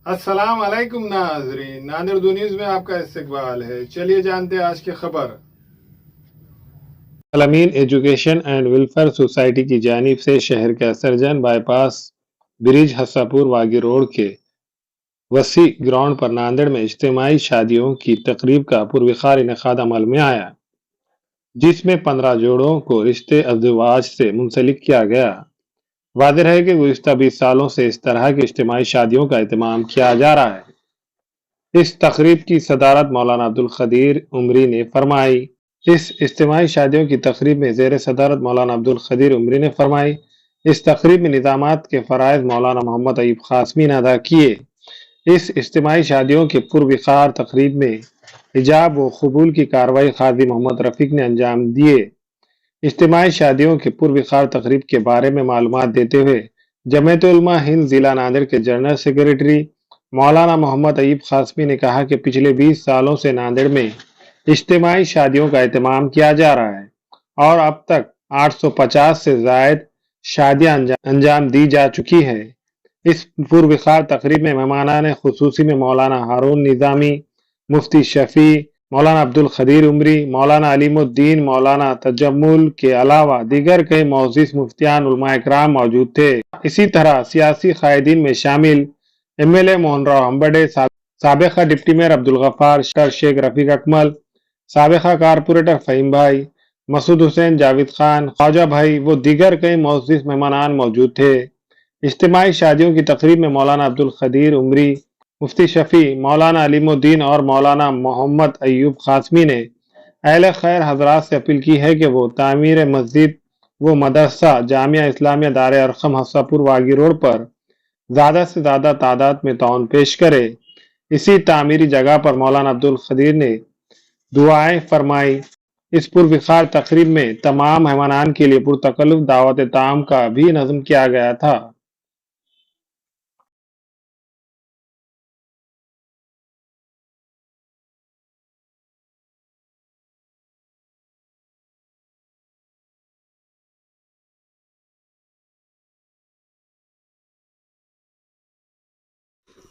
अस्सलाम वालेकुम नाजरीन, नादिर दो न्यूज़ में आपका इस्तकबाल है। चलिए जानते हैं आज की खबर। Al-Ameen education and welfare society की जानिब से शहर के असरजन बाईपास ब्रिज हसापुर वागी रोड के वसी ग्राउंड पर नांदेड़ में इज्तिमाई शादियों की तकरीब का पुरवखार इनेकाद अमल में आया, जिसमें 15 जोड़ों को रिश्ते अज़दवाज से मुंसलिक किया गया। वाज़ेह है कि गुज़िश्ता 20 सालों से इस तरह की इज्तिमाई शादियों का एहतमाम किया जा रहा है। इस तकरीब की सदारत मौलाना अब्दुल खदीर उमरी ने फरमाई। इस इज्तिमाई शादियों की तकरीब में ज़ेर सदारत मौलाना अब्दुल खदीर उमरी ने फरमाई। इस तकरीब में निज़ामात के फ़राइज़ मौलाना मोहम्मद अयूब क़ासमी ने अदा किए। इस इज्तिमाई शादियों के पुरवखार तकरीब में हिजाब व कबूल की कार्रवाई काजी मोहम्मद रफ़ीक ने अंजाम दिए। इज्तिमाई शादियों के पुरवखार तकरीब के बारे में मालूमात देते हुए जमीयत उलमा हिंद जिला नांदेड़ के जनरल सेक्रेटरी मौलाना मोहम्मद अयूब क़ासमी ने कहा कि पिछले 20 सालों से नांदेड़ में इज्तिमाई शादियों का एहतमाम किया जा रहा है और अब तक 850 से जायद शादियां अंजाम दी जा चुकी हैं। इस पुरवखार तकरीब में मेहमानान खुसूसी में मौलाना हारून निज़ामी, मुफ्ती शफी, मौलाना अब्दुल खदीर उमरी, मौलाना अलीमुद्दीन, मौलाना तजम्मुल के अलावा दीगर कई मोअज़्ज़िज़ मुफ्तियान उलमा इकराम मौजूद थे। इसी तरह सियासी कायदीन में शामिल MLA मोहन राव हम्बड़े, साबिक़ा डिप्टी मेयर अब्दुल गफ्फार, शेख रफीक अकमल, साबिक़ा कारपोरेटर फ़हीम भाई, मसूद हुसैन, जावेद खान, ख्वाजा भाई व दीगर कई मोअज़्ज़िज़ मेहमानान मौजूद थे। इज्तिमाई शादियों की तकरीब में मौलाना अब्दुल खदीर उमरी, मुफ्ती शफी, मौलाना अलीमुद्दीन और मौलाना मोहम्मद अयूब क़ासमी ने अहले खैर हजरात से अपील की है कि वो तामीर मस्जिद व मदरसा जामिया इस्लामिया दार अरकम हसापुर वागी रोड पर ज़्यादा से ज़्यादा तादाद में ताउन पेश करे। इसी तामीरी जगह पर मौलाना अब्दुल खदीर ने दुआएं फरमाई। इस पुरवखार तकरीब में तमाम मेहमानान के लिए पुरतकल्लुफ़ दावत ताम का भी नज़्म किया गया था।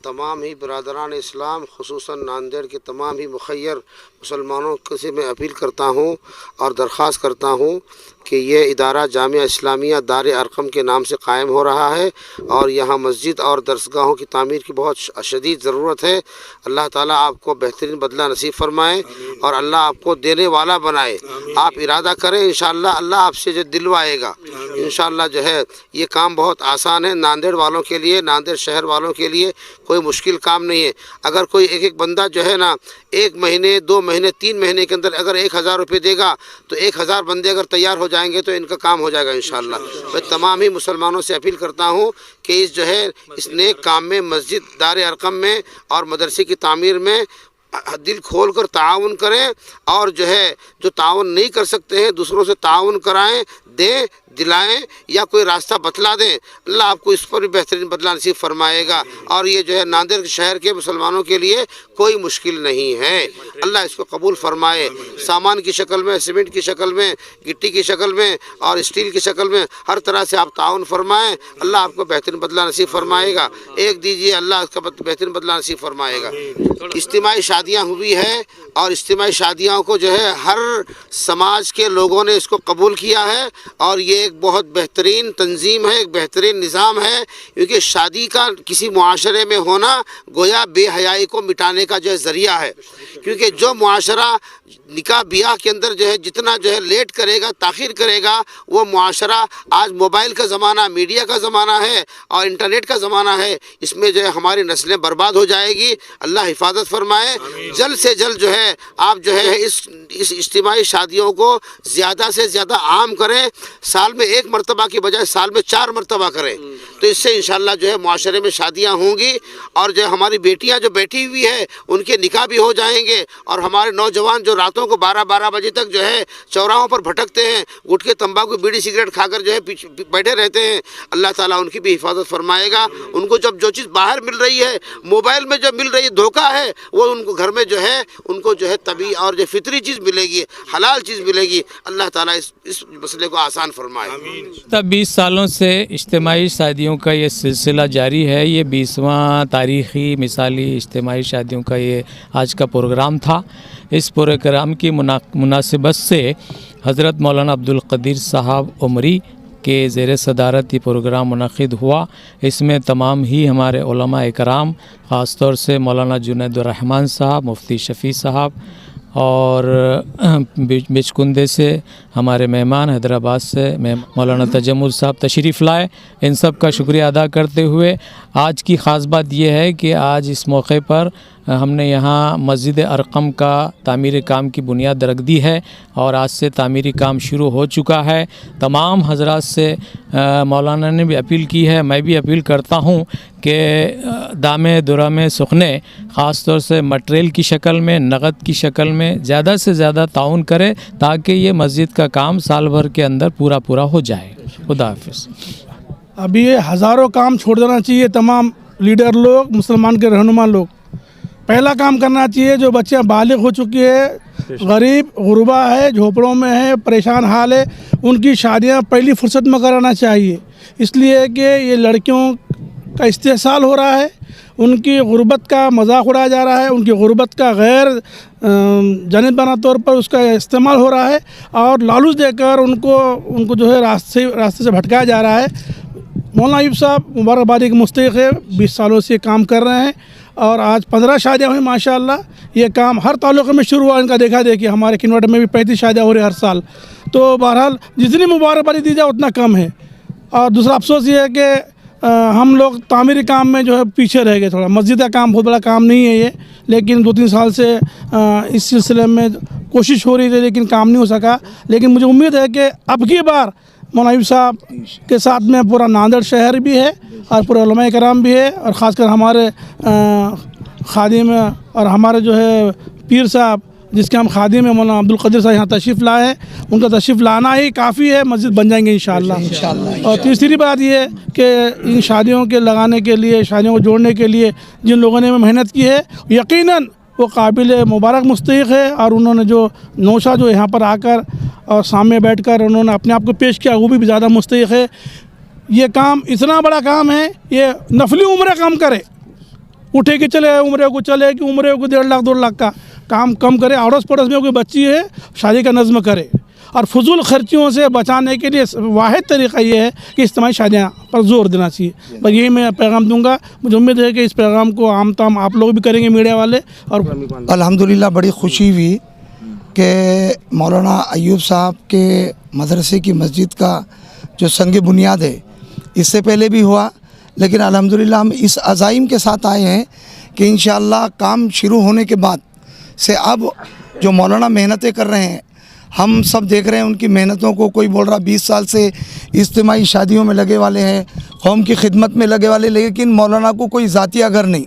तमाम ही बरदरान इस्लाम खुसूसन नांदेड़ के तमाम ही मुखय्यर मुसलमानों से मैं अपील करता हूँ और दरख्वास्त करता हूँ कि ये इदारा जामिया इस्लामिया दार अरकम के नाम से कायम हो रहा है और यहाँ मस्जिद और दरसगाहों की तामीर की बहुत शदीद ज़रूरत है। अल्लाह ताला आपको बेहतरीन बदला नसीब फरमाए और अल्लाह आपको देने वाला बनाए। आप इरादा करें, इंशाअल्लाह अल्लाह आपसे जो दिलवाएगा। इंशाअल्लाह जो है ये काम बहुत आसान है नांदेड़ वालों के लिए, नांदेड़ शहर वालों के लिए कोई मुश्किल काम नहीं है। अगर कोई एक बंदा जो है ना 1 महीने 2 महीने 3 महीने के अंदर अगर 1000 रुपये देगा तो 1000 बंदे अगर तैयार हो जाएंगे तो इनका काम हो जाएगा इंशाअल्लाह। मैं तमाम ही मुसलमानों से अपील करता हूँ कि इस जो है इस नेक काम में मस्जिद दार अरकम में और मदरसे की तामीर में दिल खोल कर ताउन करें और जो है जो ताउन नहीं कर सकते हैं दूसरों से ताउन कराएं, दें, दिलाएं या कोई रास्ता बतला दें। अल्लाह आपको इस पर भी बेहतरीन बदला नसीब फरमाएगा और ये जो है नांदेड़ शहर के मुसलमानों के लिए कोई मुश्किल नहीं है। अल्लाह इसको कबूल फरमाए। सामान की शक्ल में, सीमेंट की शक्ल में, गिट्टी की शक्ल में और स्टील की शक्ल में हर तरह से आप ताउन फरमाएँ। अल्लाह आपको बेहतरीन बदला नसीब फरमाएगा। एक दीजिए, अल्लाह इसका बेहतरीन बदला नसीब फरमाएगा। इज्तिमाई शादियाँ हुई है और इज्तिमाई शादियों को जो है हर समाज के लोगों ने इसको कबूल किया है और ये एक बहुत बेहतरीन तंजीम है, एक बेहतरीन निज़ाम है। क्योंकि शादी का किसी मुआशरे में होना गोया बेहयाई को मिटाने का जो है ज़रिया है। क्योंकि जो मुआशरा निकाह ब्याह के अंदर जो है जितना जो है लेट करेगा, ताख़ीर करेगा, वो मुआशरा आज मोबाइल का ज़माना, मीडिया का ज़माना है और इंटरनेट का ज़माना है। इसमें जो है हमारी नस्लें बर्बाद हो जाएगी। अल्लाह हिफाजत फरमाए। जल्द से जल्द जो है आप जो है इस इज्तिमाई शादियों को ज़्यादा से ज़्यादा आम करें। साल में 1 मरतबा की बजाय साल में 4 मरतबा करें तो इससे इंशाअल्लाह जो है मुआशरे में शादियाँ होंगी और जो हमारी बेटियाँ जो बैठी हुई है उनके निकाह भी हो जाएंगे और हमारे नौजवान जो रातों को 12-12 बजे तक जो है चौराहों पर भटकते हैं, गुटखे तंबाकू बीड़ी सिगरेट खाकर जो है बैठे रहते हैं, अल्लाह ताला उनकी भी हिफाजत फरमाएगा। उनको जब जो चीज़ बाहर मिल रही है, मोबाइल में जो मिल रही है धोखा है, वो उनको घर में जो है उनको जो है तभी और जो फितरी चीज़ मिलेगी, हलाल चीज़ मिलेगी। अल्लाह ताला इस मसले को आसान फरमाए। फरमाए। 20 सालों से इज्तिमाई शादियों का ये सिलसिला जारी है। ये 20वां तारीख़ी मिसाली इज्तिमाई शादियों का ये आज का प्रोग्राम था। इस प्रोग्राम की मुनासिबत से हज़रत मौलाना अब्दुल क़दीर साहब उमरी के ज़ेर सदारत ये प्रोग्राम मुनक़िद हुआ। इसमें तमाम ही हमारे उलमा इकराम, ख़ास तौर से मौलाना जुनैदुर रहमान साहब, मुफ्ती शफ़ी साहब और बिचकुंदे से हमारे मेहमान, हैदराबाद से मौलाना तजम्मुल साहब तशरीफ़ लाए। इन सब का शुक्रिया अदा करते हुए आज की ख़ास बात यह है कि आज इस मौके पर हमने यहाँ मस्जिद अरक़म का तामीरी काम की बुनियाद रख दी है और आज से तामीरी काम शुरू हो चुका है। तमाम हज़रात से मौलाना ने भी अपील की है, मैं भी अपील करता हूँ कि दामे दुरामे सुखने ख़ास तौर से मटेरियल की शक्ल में, नक़द की शक्ल में ज़्यादा से ज़्यादा ताउन करे ताकि ये मस्जिद का काम साल भर के अंदर पूरा हो जाए। खुदा हाफ़िज़। अभी ये हज़ारों काम छोड़ देना चाहिए तमाम लीडर लोग, मुसलमान के रहनुमा लोग। पहला काम करना चाहिए, जो बच्चियाँ बालिग हो चुकी है, गरीब गुरबा है, झोपड़ों में है, परेशान हाल है, उनकी शादियाँ पहली फुर्सत में कराना चाहिए। इसलिए कि ये लड़कियों का इस्तेहसाल हो रहा है, उनकी गुर्बत का मजाक उड़ाया जा रहा है, उनकी गुर्बत का गैर जानिबाना तौर पर उसका इस्तेमाल हो रहा है और लालूच देकर उनको जो है रास्ते से भटकाया जा रहा है। मौलाना अयूब साहब मुबारकबादी के मुस्तहिक़ है, 20 सालों से काम कर रहे हैं और आज 15 शादियाँ हुई माशाअल्लाह। ये काम हर तालुक़े में शुरू हुआ इनका, देखा देखिए हमारे किन्नौर में भी 35 शादियाँ हो रही हर साल। तो बहरहाल जितनी मुबारकबादी दी जाए उतना कम है। और दूसरा अफसोस ये है कि हम लोग तामीरी काम में जो है पीछे रह गए थोड़ा। मस्जिद का काम बहुत बड़ा काम नहीं है ये, लेकिन 2-3 साल से इस सिलसिले में कोशिश हो रही थी लेकिन काम नहीं हो सका। लेकिन मुझे उम्मीद है कि अब की बार मौलाना अयूब साहब के साथ में पूरा नांदेड़ शहर भी है और पूरे उलमा कराम भी है और ख़ासकर हमारे खादिम और हमारे जो है पीर साहब जिसके हम खादिम हैं मौलाना अब्दुल क़दीर साहब यहाँ तशरीफ़ लाए हैं। उनका तशरीफ़ लाना ही काफ़ी है, मस्जिद बन जाएंगे इंशाअल्लाह। और तीसरी बात ये है कि इन शादियों के लगाने के लिए, शादियों को जोड़ने के लिए जिन लोगों ने मेहनत की है यकीनन वो काबिल मुबारक मुस्तहिक़ है। और उन्होंने जो नौशा जो यहाँ पर आकर और सामने बैठकर उन्होंने अपने आप को पेश किया वो भी ज़्यादा मुस्तहिक़ है। ये काम इतना बड़ा काम है, ये नफली उम्र काम करे, उठे कि चले उम्र को चले कि उम्र को 1.5 लाख 2 लाख का काम कम करे। अड़ोस पड़ोस में कोई बच्ची है शादी का नज़्म करे और फजूल खर्चियों से बचाने के लिए वाहिद तरीक़ा ये है कि इज्तिमाई शादियाँ पर ज़ोर देना चाहिए। बस यही मैं पैगाम दूंगा। मुझे उम्मीद है कि इस पैगाम को आम ताम आप लोग भी करेंगे, मीडिया वाले। और अल्हम्दुलिल्लाह बड़ी खुशी हुई कि मौलाना अयूब साहब के मदरसे की मस्जिद का जो संग बुनियाद है इससे पहले भी हुआ, लेकिन अल्हम्दुलिल्लाह हम इस अज़ाइम के साथ आए हैं कि इंशाअल्लाह काम शुरू होने के बाद से अब जो मौलाना मेहनतें कर रहे हैं, हम सब देख रहे हैं उनकी मेहनतों को। कोई बोल रहा 20 साल से इज्तिमाई शादियों में लगे वाले हैं, कौम की खिदमत में लगे वाले, लेकिन मौलाना को कोई ज़ातिया घर नहीं,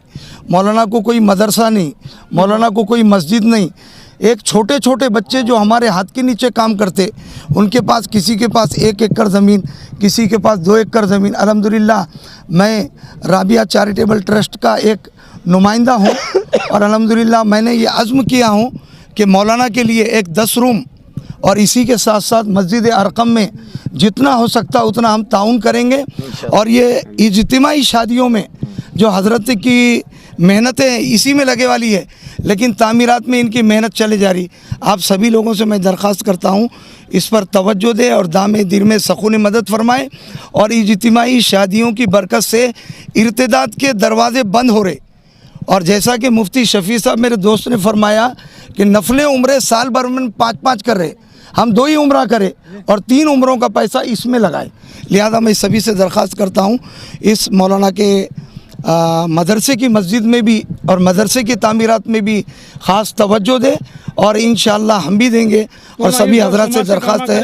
मौलाना को कोई मदरसा नहीं, मौलाना को कोई मस्जिद नहीं। एक छोटे छोटे बच्चे जो हमारे हाथ के नीचे काम करते, उनके पास किसी के पास 1 एकड़ ज़मीन, किसी के पास 2 एकड़ ज़मीन। अल्हम्दुलिल्लाह मैं राबिया चैरिटेबल ट्रस्ट का एक नुमाइंदा हूँ और अल्हम्दुलिल्लाह मैंने ये अज़्म किया हूँ कि मौलाना के लिए एक 10 रूम और इसी के साथ साथ मस्जिद अरक़म में जितना हो सकता उतना हम ताउन करेंगे। और ये इज्तिमाई शादियों में जो हज़रत की मेहनतें इसी में लगे वाली है, लेकिन तामीरात में इनकी मेहनत चले जा रही। आप सभी लोगों से मैं दरख्वास्त करता हूँ इस पर तवज्जो दे और दामे दिल में सकून मदद फरमाए। और इज्तिमाई शादियों की बरकत से इर्तिदाद के दरवाज़े बंद हो रहे। और जैसा कि मुफ्ती शफ़ी साहब मेरे दोस्त ने फरमाया कि नफले उम्रें साल भर में 5-5 कर रहे, हम 2 ही उम्रा करें और 3 उम्रों का पैसा इसमें लगाए। लिहाजा मैं सभी से दरख्वास्त करता हूँ इस मौलाना के मदरसे की मस्जिद में भी और मदरसे की तामीरात में भी ख़ास तवज्जो दे और इंशाअल्लाह हम भी देंगे। और सभी हज़रात से दरख्वास्त है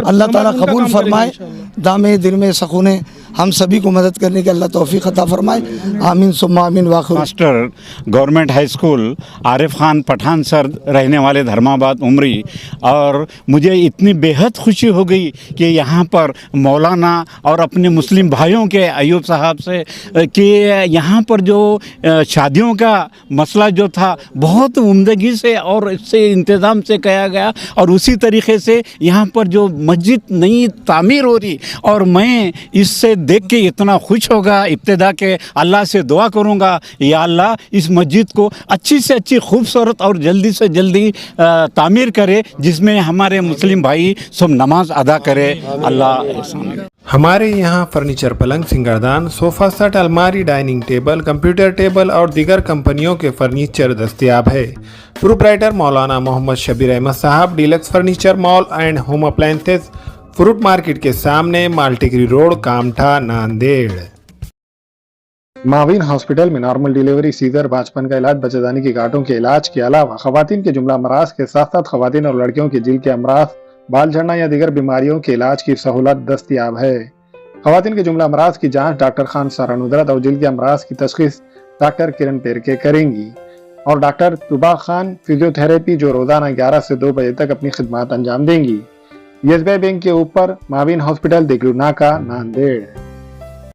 अल्लाह ताला कबूल फरमाए, दामे दिल में सकूने हम सभी को मदद करने की अल्लाह तौफीक अता फरमाए। आमीन सुम्मा आमीन। वाखिर master government high school Arif Khan Pathan sir रहने वाले धर्माबाद उमरी। और मुझे इतनी बेहद खुशी हो गई कि यहाँ पर मौलाना और अपने मुस्लिम भाइयों के अयूब साहब से कि यहाँ पर जो शादियों का मसला जो था बहुत उम्दगी से और इससे इंतज़ाम से किया गया, और उसी तरीके से यहाँ पर जो मस्जिद नई तामीर हो रही, और मैं इससे देख के इतना खुश होगा, इब्तिदा के अल्लाह से दुआ करूँगा, या अल्लाह इस मस्जिद को अच्छी से अच्छी खूबसूरत और जल्दी से जल्दी तामीर करे, जिसमें हमारे मुस्लिम भाई सब नमाज अदा करे। अल्लाह। हमारे यहाँ फर्नीचर, पलंग, सिंगारदान, सोफ़ा सेट, अलमारी, डाइनिंग टेबल, कंप्यूटर टेबल और दीगर कंपनियों के फर्नीचर दस्तयाब है। प्रोप्राइटर मौलाना मोहम्मद शबीर अहमद साहब, deluxe furniture mall and home appliances, fruit market के सामने, माल्टिकरी रोड, कामठा, नांदेड़। माविन हॉस्पिटल में नॉर्मल डिलीवरी, सीजर, बाचपन का इलाज, बच्चेदानी की गांठों के इलाज के अलावा खवातीन के जुमला अमराज के साथ साथ खवातीन और लड़कियों के जिल के अमराज, बाल झड़ना या दीगर बीमारियों के इलाज की सहूलत दस्तयाब है। खवातीन के जुमला अमराज की जांच डॉक्टर खान सारा नुदरत और जिल के अमराज की तशखीस डॉक्टर किरण पेरके करेंगी, और डॉक्टर तुबा खान फिजियोथेरेपी जो रोजाना 11 से 2 बजे तक अपनी खिदमत अंजाम देंगी। यस बैंक के ऊपर माविन हॉस्पिटल, दिगलू नाका, नांदेड़।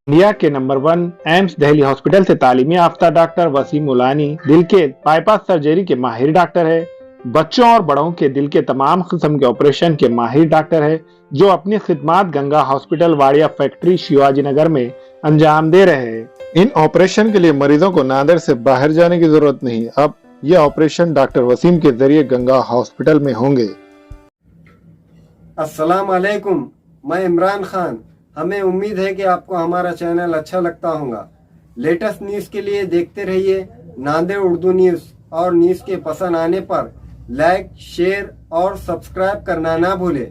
इंडिया के नंबर 1 एम्स दिल्ली हॉस्पिटल से तालीमी याफ्ता डॉक्टर वसीम मुलानी दिल के बाईपास सर्जरी के माहिर डॉक्टर है। बच्चों और बड़ों के दिल के तमाम किस्म के ऑपरेशन के माहिर डॉक्टर है, जो अपनी खिदमत गंगा हॉस्पिटल, वाड़िया फैक्ट्री, शिवाजी नगर में अंजाम दे रहे हैं। इन ऑपरेशन के लिए मरीजों को नांदेड़ से बाहर जाने की जरूरत नहीं। अब ये ऑपरेशन डॉक्टर वसीम के जरिए गंगा हॉस्पिटल में होंगे। अस्सलाम वालेकुम, मैं इमरान खान। हमें उम्मीद है कि आपको हमारा चैनल अच्छा लगता होगा। लेटेस्ट न्यूज़ के लिए देखते रहिए नांदेड़ उर्दू न्यूज़, और न्यूज़ के पसंद आने पर लाइक, शेयर और सब्सक्राइब करना ना भूलें।